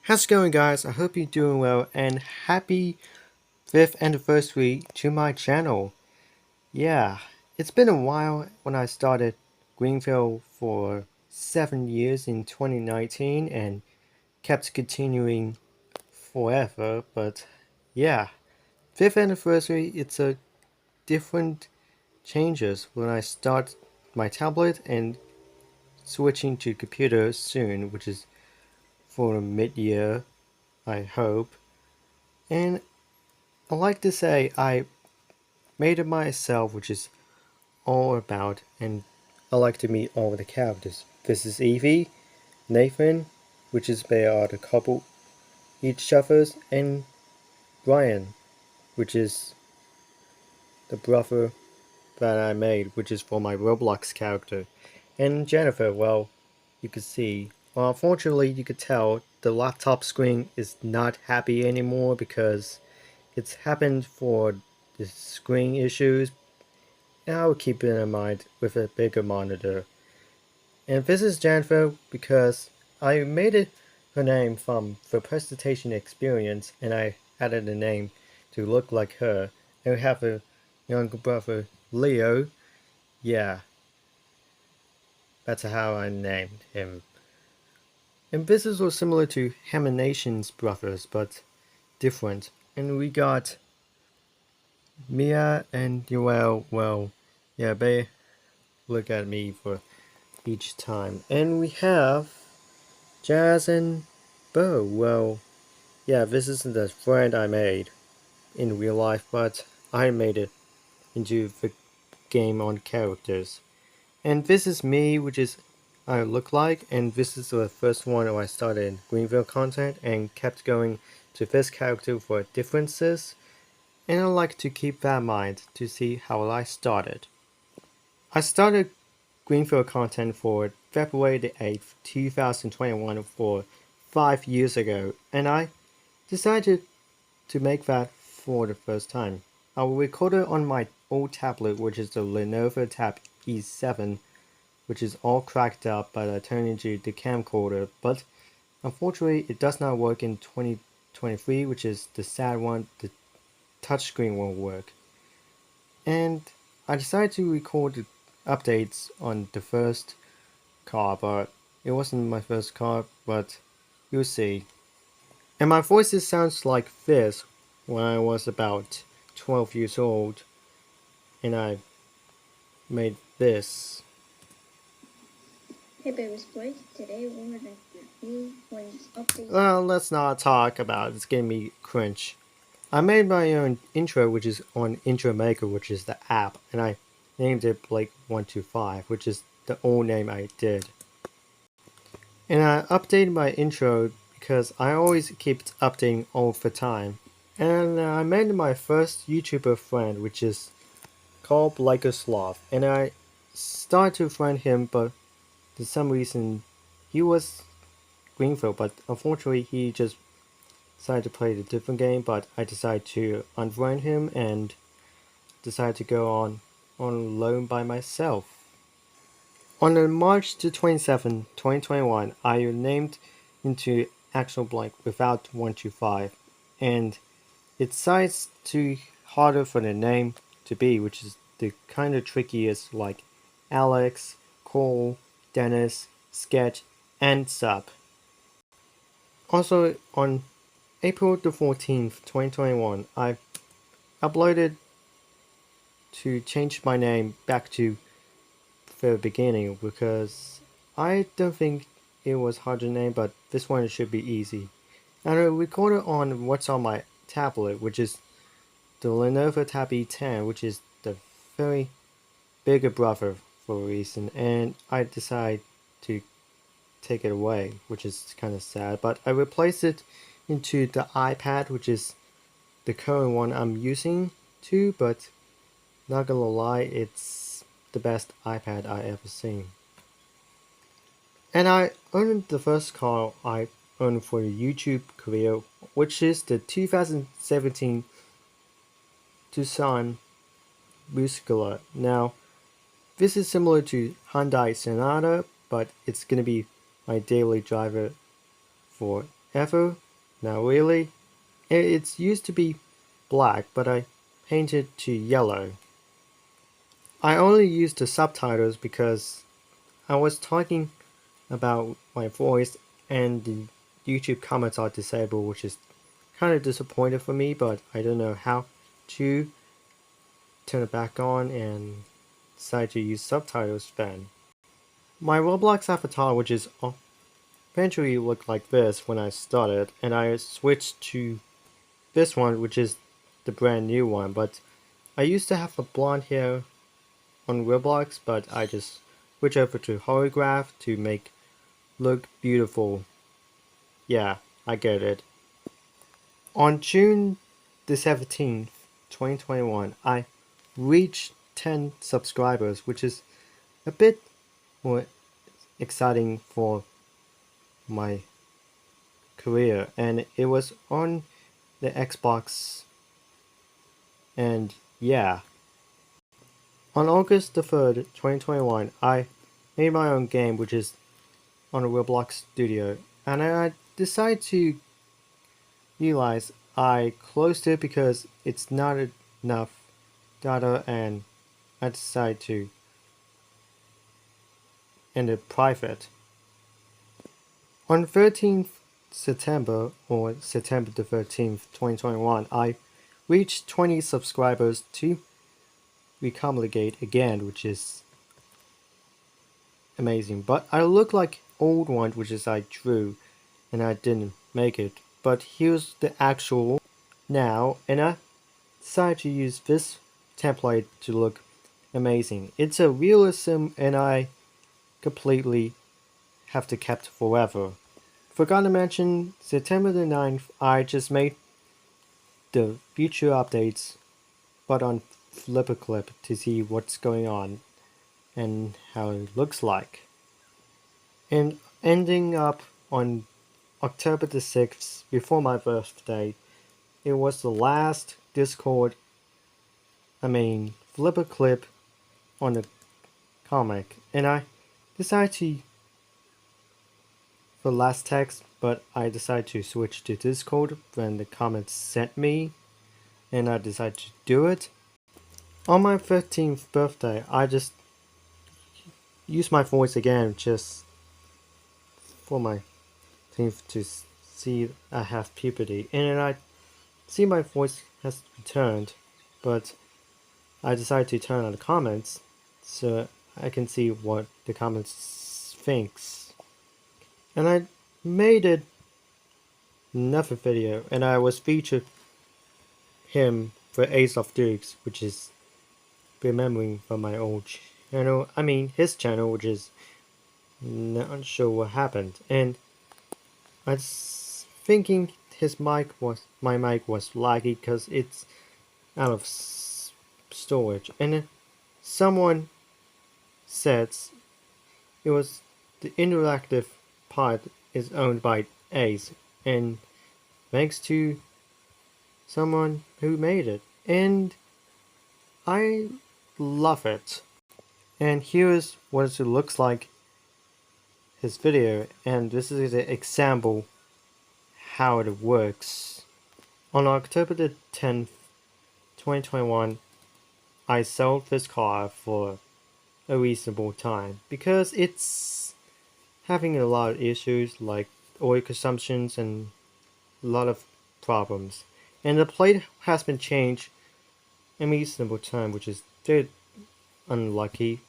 How's it going, guys? I hope you're doing well and happy 5th anniversary to my channel. Yeah, it's been a while when I started Greenfield for 7 years in 2019 and kept continuing forever, but yeah, 5th anniversary, it's a different changes when I start my tablet and switching to computer soon, which is for mid-year, I hope. And I like to say I made it myself, which is all about, and I like to meet all the characters. This is Evie, Nathan, which is they are the couple each other's, and Brian, which is the brother that I made, which is for my Roblox character. And Jennifer, well, you could see. Well, unfortunately, you could tell the laptop screen is not happy anymore because it's happened for the screen issues. And I will keep it in mind with a bigger monitor. And this is Jennifer because I made it her name from the presentation experience and I added a name to look like her. And we have a younger brother, Leo. Yeah, that's how I named him. And this is was similar to Nation's brothers, but different. And we got Mia and Joel. Well, yeah, they look at me for each time. And we have Jazz and Bo. Well, yeah, this isn't the friend I made in real life, but I made it into the game on characters. And this is me, which is I look like, and this is the first one where I started Greenville content and kept going to this character for differences. And I like to keep that in mind to see how I started. I started Greenfield content for February the 8th, 2021 for 5 years ago, and I decided to make that for the first time. I will record it on my old tablet, which is the Lenovo Tab E7, which is all cracked up, but I turned into the camcorder, but unfortunately it does not work in 2023, which is the sad one, the touchscreen won't work. And I decided to record the updates on the first car, but it wasn't my first car, but you'll see. And my voice sounds like this when I was about 12 years old, and I made this. Hey babies boys, today we're gonna review Flame's update. Well, let's not talk about it, it's getting me cringe. I made my own intro, which is on Intro Maker, which is the app, and I named it Blake125, which is the old name I did. And I updated my intro because I always keep updating all the time. And I made my first YouTuber friend, which is called Like a Sloth. And I started to friend him, but for some reason he was Greenfield, but unfortunately he just decided to play a different game. But I decided to unfriend him and decided to go on loan by myself. On March the 27th, 2021, I named into actual blank without 125, and it decides too harder for the name to be, which is the kind of trickiest, like Alex, Cole, Dennis, Sketch, and Sub. Also, on April the 14th, 2021, I uploaded to change my name back to the beginning because I don't think it was hard to name, but this one should be easy. And I recorded on what's on my tablet, which is the Lenovo Tab E10, which is the very bigger brother for a reason, and I decided to take it away, which is kind of sad, but I replaced it into the iPad, which is the current one I'm using too, but not gonna lie, it's the best iPad I ever seen. And I owned the first car I owned for the YouTube career, which is the 2017 Tucson Muscular. Now, this is similar to Hyundai Sonata, but it's gonna be my daily driver for ever? Not really. It's used to be black, but I painted to yellow. I only used the subtitles because I was talking about my voice and the YouTube comments are disabled, which is kind of disappointing for me, but I don't know how to turn it back on and decide to use subtitles then. My Roblox avatar, which is eventually looked like this when I started, and I switched to this one, which is the brand new one, but I used to have a blonde hair on Roblox, but I just switched over to holograph to make look beautiful. Yeah, I get it. On June the 17th, 2021, I reached 10 subscribers, which is a bit more exciting for my career, and it was on the Xbox, and yeah. On August the 3rd, 2021, I made my own game, which is on a Roblox studio, and I decided to realize I closed it because it's not enough data, and I decided to end it private. On 13th September, or September the 13th, 2021, I reached 20 subscribers to recomplicate again, which is amazing. But I look like old one, which is I drew, and I didn't make it. But here's the actual now, and I decided to use this template to look amazing. It's a realism, and I completely have to kept forever. Forgot to mention, September the 9th, I just made the future updates, but on Flipperclip to see what's going on and how it looks like. And ending up on October the 6th, before my birthday, it was the last Discord, Flipperclip on the comic, and I decided to for last text, but I decided to switch to Discord when the comments sent me, and I decided to do it. On my 15th birthday, I just used my voice again just for my 15th to see I have puberty, and then I see my voice has returned, but I decided to turn on the comments so I can see what the comments thinks. And I made it another video, and I was featured him for Ace of Dukes, which is remembering from my old channel. I mean his channel, which is not sure what happened. And I was thinking my mic was laggy because it's out of storage. And someone said it was the interactive part is owned by Ace, and thanks to someone who made it. And I love it. And here's what it looks like his video, and this is an example how it works. On October the 10th, 2021, I sold this car for a reasonable time because it's having a lot of issues like oil consumptions and a lot of problems. And the plate has been changed in reasonable time, which is very unlucky.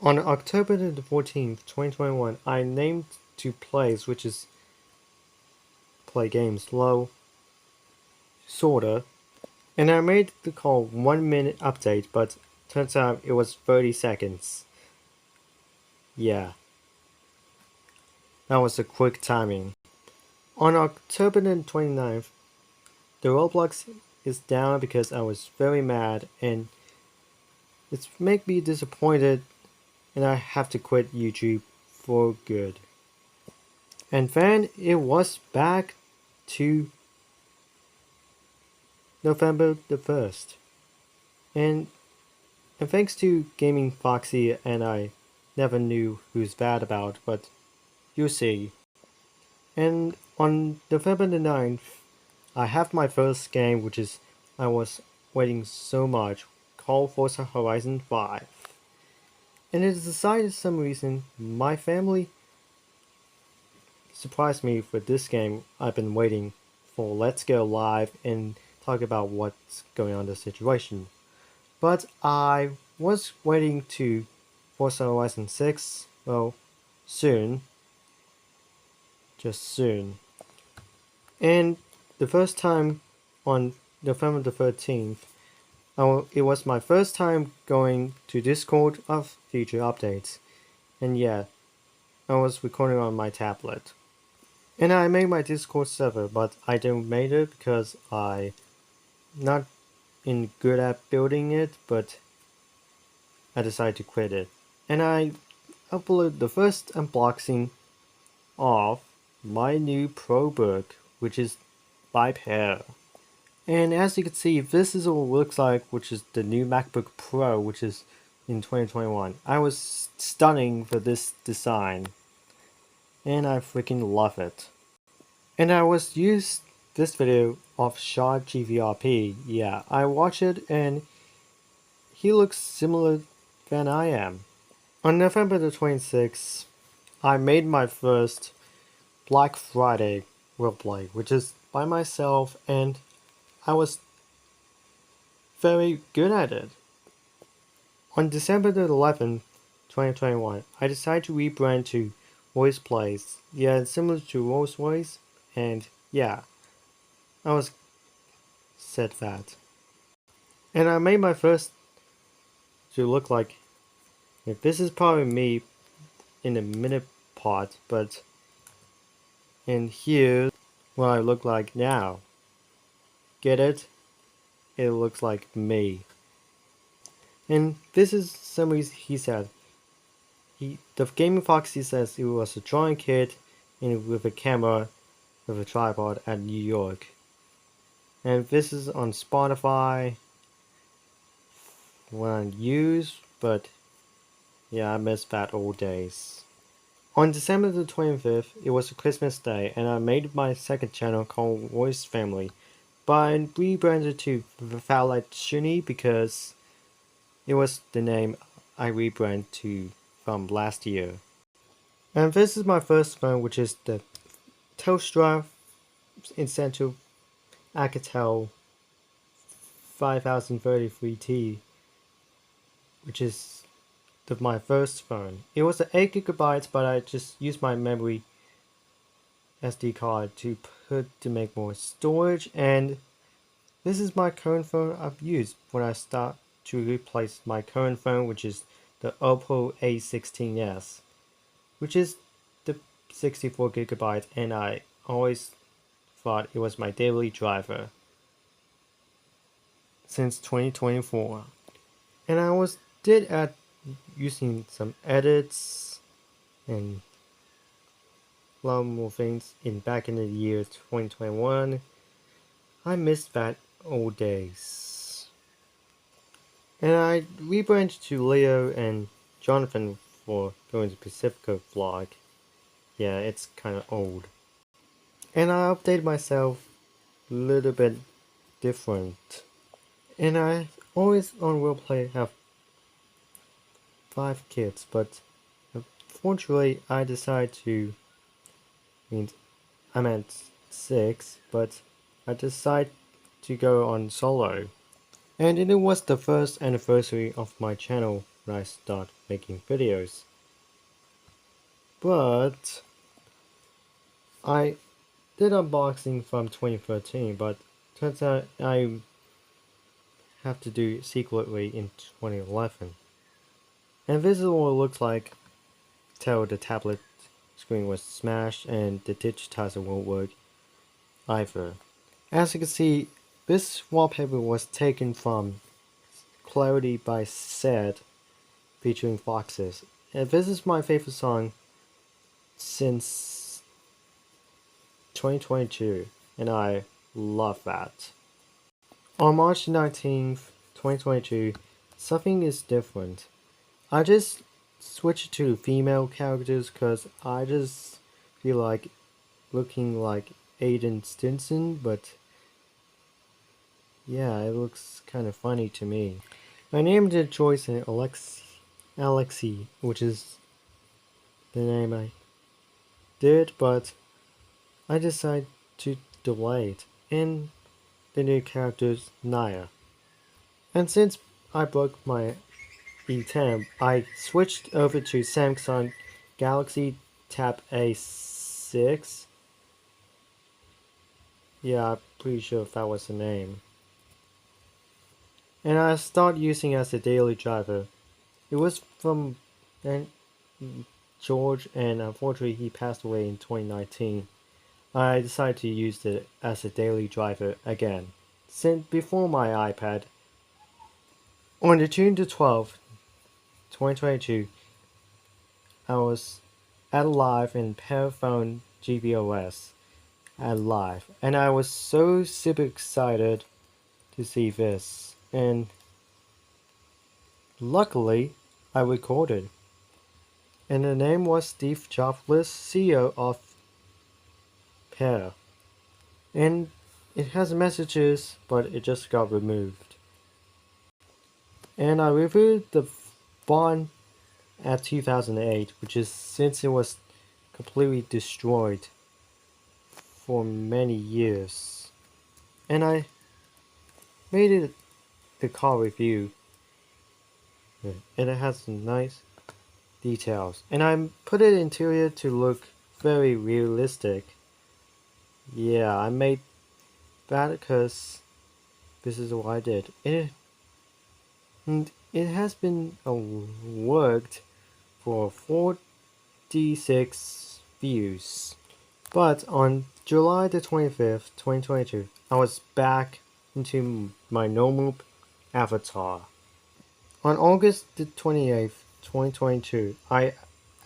On October the 14th, 2021, I named two plays, which is play games low, sorta, and I made the call 1 minute update, but turns out it was 30 seconds. Yeah, that was a quick timing. On October the 29th, the Roblox is down because I was very mad, and it's make me disappointed, and I have to quit YouTube for good. And then it was back to November the 1st. And thanks to Gaming Foxy, and I never knew who's bad about, but you'll see. And on November the 9th, I have my first game, which is I was waiting so much, called Forza Horizon 5. And it is decided for some reason my family surprised me for this game. I've been waiting for Let's Go Live and talk about what's going on in the situation. But I was waiting to Forza Horizon 6, well, soon, just soon. And the first time on November the 13th, it was my first time going to Discord of future updates. And yeah, I was recording on my tablet. And I made my Discord server, but I didn't make it because I not in good at building it, but I decided to quit it. And I uploaded the first unboxing of my new ProBook, which is by Pair. And as you can see, this is what it looks like, which is the new MacBook Pro, which is in 2021. I was stunning for this design, and I freaking love it. And I was used this video of Shard GVRP. Yeah, I watched it and he looks similar than I am. On November the 26th, I made my first Black Friday roleplay, which is by myself, and I was very good at it. On December the 11th, 2021, I decided to rebrand to Voice Plays. Yeah, it's similar to Rolls Royce, and yeah, I was said that. And I made my first to look like this is probably me in a minute part, but in here, what I look like now. Get it? It looks like me. And this is somebody he said. The Gaming Fox he says he was a drawing kid and with a camera with a tripod at New York. And this is on Spotify when I use, but yeah, I miss that old days. On December the 25th, it was a Christmas day, and I made my second channel called Voice Family, but I rebranded to Valetshuni because it was the name I rebranded to from last year. And this is my first phone, which is the Telstra Essential Alcatel 5033T, which is my first phone. It was an 8 gigabytes, but I just used my memory SD card to make more storage, and this is my current phone I've used when I start to replace my current phone, which is the Oppo A16s, which is the 64 gigabyte, and I always thought it was my daily driver since 2024. And I was did at using some edits and a lot more things in back in the year 2021. I miss that old days. And I rebranded to Leo and Jonathan for going to Pacifica vlog. Yeah, it's kind of old. And I updated myself a little bit different. And I always on Willplay have 5 kids, but unfortunately I decided to, I meant 6, but I decided to go on solo. And it was the first anniversary of my channel when I started making videos. But I did unboxing from 2013, but turns out I have to do it secretly in 2011. And this is what it looks like till the tablet screen was smashed and the digitizer won't work either. As you can see, this wallpaper was taken from Clarity by Said featuring foxes. And this is my favorite song since 2022, and I love that. On March 19th, 2022, something is different. I just switched to female characters because I just feel like looking like Aiden Stinson, but yeah, it looks kind of funny to me. I named it Joyce and Alexi, which is the name I did, but I decided to delay it, and the new character's Naya. And since I broke my E10, I switched over to Samsung Galaxy Tab A6. Yeah, I'm pretty sure if that was the name. And I started using it as a daily driver. It was from George, and unfortunately he passed away in 2019. I decided to use it as a daily driver again. Since before my iPad, on the June the 12th, 2022, I was at live in Paraphone GBOS at live, and I was so super excited to see this. And luckily, I recorded. And the name was Steve Jobs, CEO of Pear. And it has messages, but it just got removed. And I reviewed the Bond at 2008, which is since it was completely destroyed for many years. And I made it the car review, and it has some nice details. And I put it interior to look very realistic. Yeah, I made that because this is what I did. And it has been worked for 46 views. But on July the 25th, 2022, I was back into my normal avatar. On August the 28th, 2022, I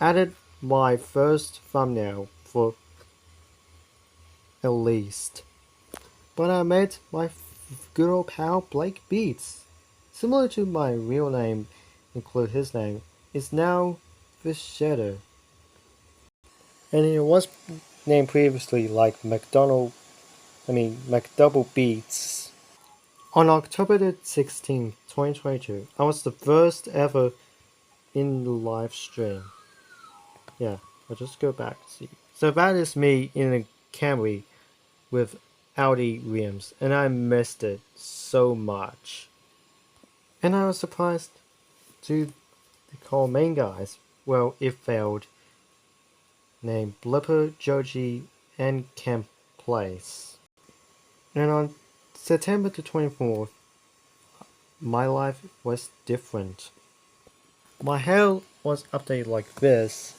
added my first thumbnail for at least. But I made my good old pal Blake Beats. Similar to my real name, include his name, is now Fish Shadow. And it was named previously like McDouble Beats. On October the 16th, 2022, I was the first ever in the live stream. Yeah, I'll just go back and see. So that is me in a Camry with Audi rims, and I missed it so much. And I was surprised to call main guys. Well, it failed. Named Blipper, Joji, and Camp Place. And on September the 24th, my life was different. My hair was updated like this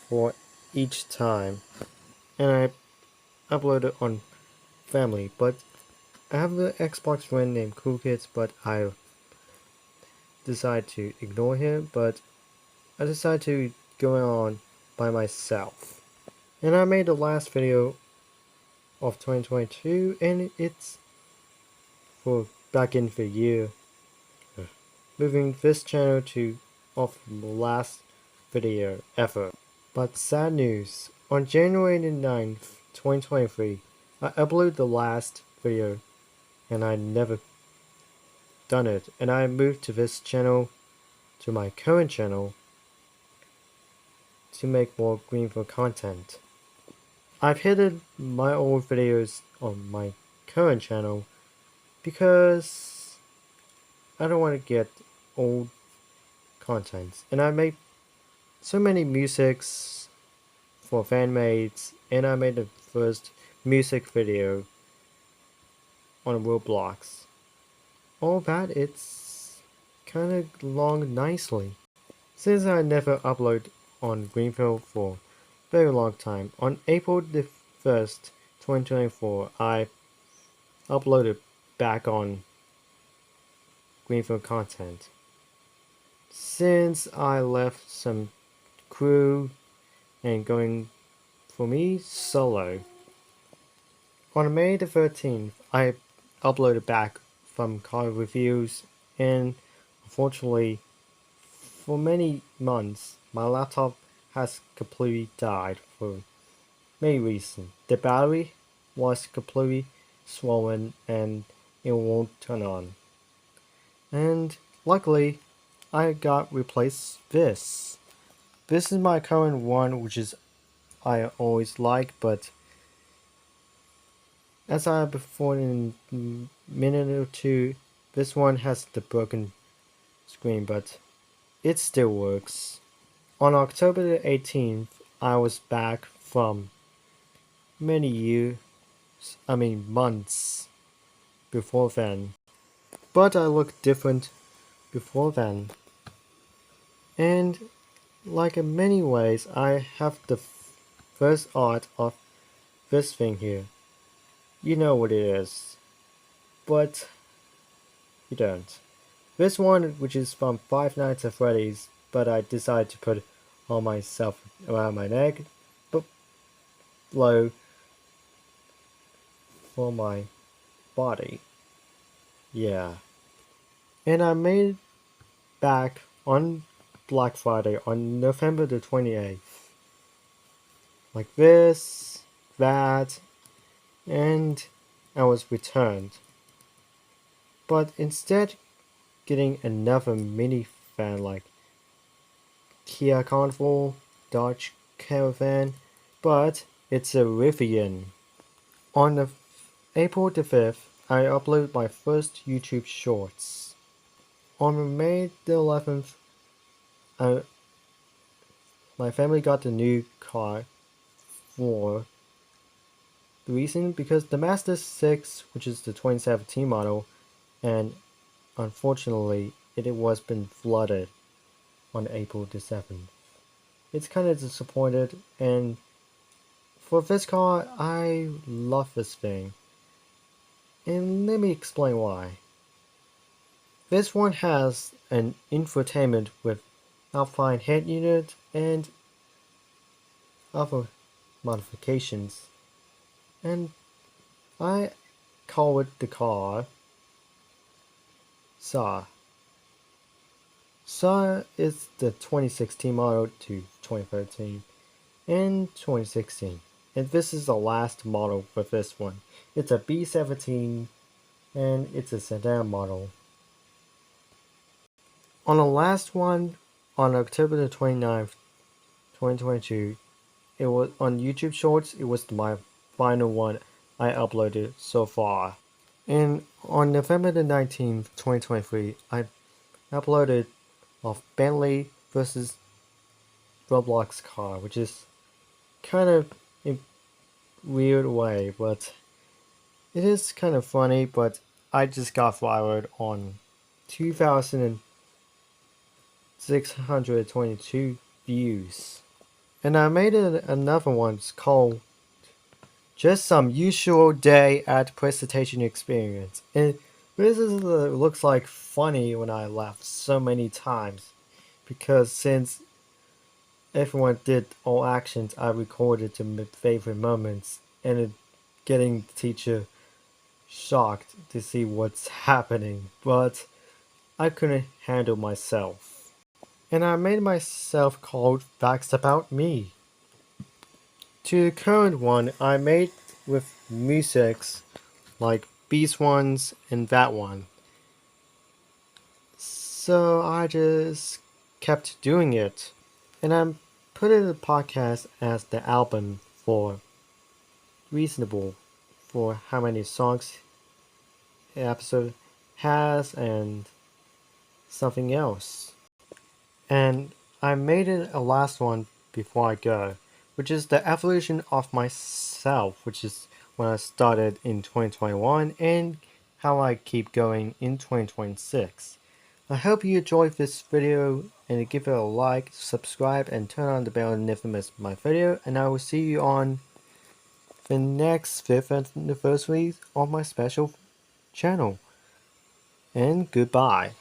for each time, and I uploaded on Family, but I have an Xbox friend named Cool Kids, but I decided to ignore him, but I decided to go on by myself. And I made the last video of 2022, and it's for back in the year. Moving this channel to off the last video ever. But sad news, on January 9th, 2023, I uploaded the last video and I never done it, and I moved to this channel, to my current channel, to make more Greenville content. I've hidden my old videos on my current channel because I don't want to get old contents, and I made so many musics for fanmates, and I made the first music video on Roblox. All that, it's kinda long nicely. Since I never upload on Greenfield for a very long time, on April the 1st, 2024, I uploaded back on Greenfield content. Since I left some crew and going for me solo. On May the 13th, I uploaded back from car reviews, and unfortunately, for many months, my laptop has completely died for main reason. The battery was completely swollen and it won't turn on. And luckily, I got replaced this. This is my current one, which is I always like, but as I have before in a minute or two, this one has the broken screen, but it still works. On October the 18th, I was back from many years, months before then. But I looked different before then. And like in many ways, I have the first art of this thing here. You know what it is, but you don't. This one, which is from Five Nights at Freddy's, but I decided to put on myself around my neck, but low for my body. Yeah. And I made it back on Black Friday on November the 28th. Like this, that, and I was returned. But instead getting another minifan like Kia Carnival, Dodge Caravan, but it's a Rivian. On April the 5th, I uploaded my first YouTube shorts. On May the 11th, my family got a new car for the reason because the Mazda 6, which is the 2017 model, and unfortunately it was been flooded on April the 7th. It's kind of disappointed, and for this car, I love this thing. And let me explain why. This one has an infotainment with Alpine head unit and other modifications. And I call it the car SA. SA is the 2016 model to 2013 and 2016. And this is the last model for this one. It's a B17 and it's a sedan model. On the last one, on October the 29th, 2022, it was on YouTube Shorts, it was my final one I uploaded so far. And on November the 19th, 2023, I uploaded of Bentley versus Roblox car, which is kind of a weird way, but it is kind of funny, but I just got fired on 2,622 views. And I made another one called Just Some Usual Day at Presentation Experience. And this looks like funny when I laugh so many times. Because since everyone did all actions, I recorded my favorite moments. And getting the teacher shocked to see what's happening. But I couldn't handle myself. And I made myself called Facts About Me. To the current one, I made with musics like these ones and that one. So I just kept doing it. And I'm putting the podcast as the album for reasonable for how many songs the episode has and something else. And I made it a last one before I go, which is the evolution of myself, which is when I started in 2021 and how I keep going in 2026. I hope you enjoyed this video and give it a like, subscribe, and turn on the bell and never miss my video. And I will see you on the next 5th anniversary of my special channel. And goodbye.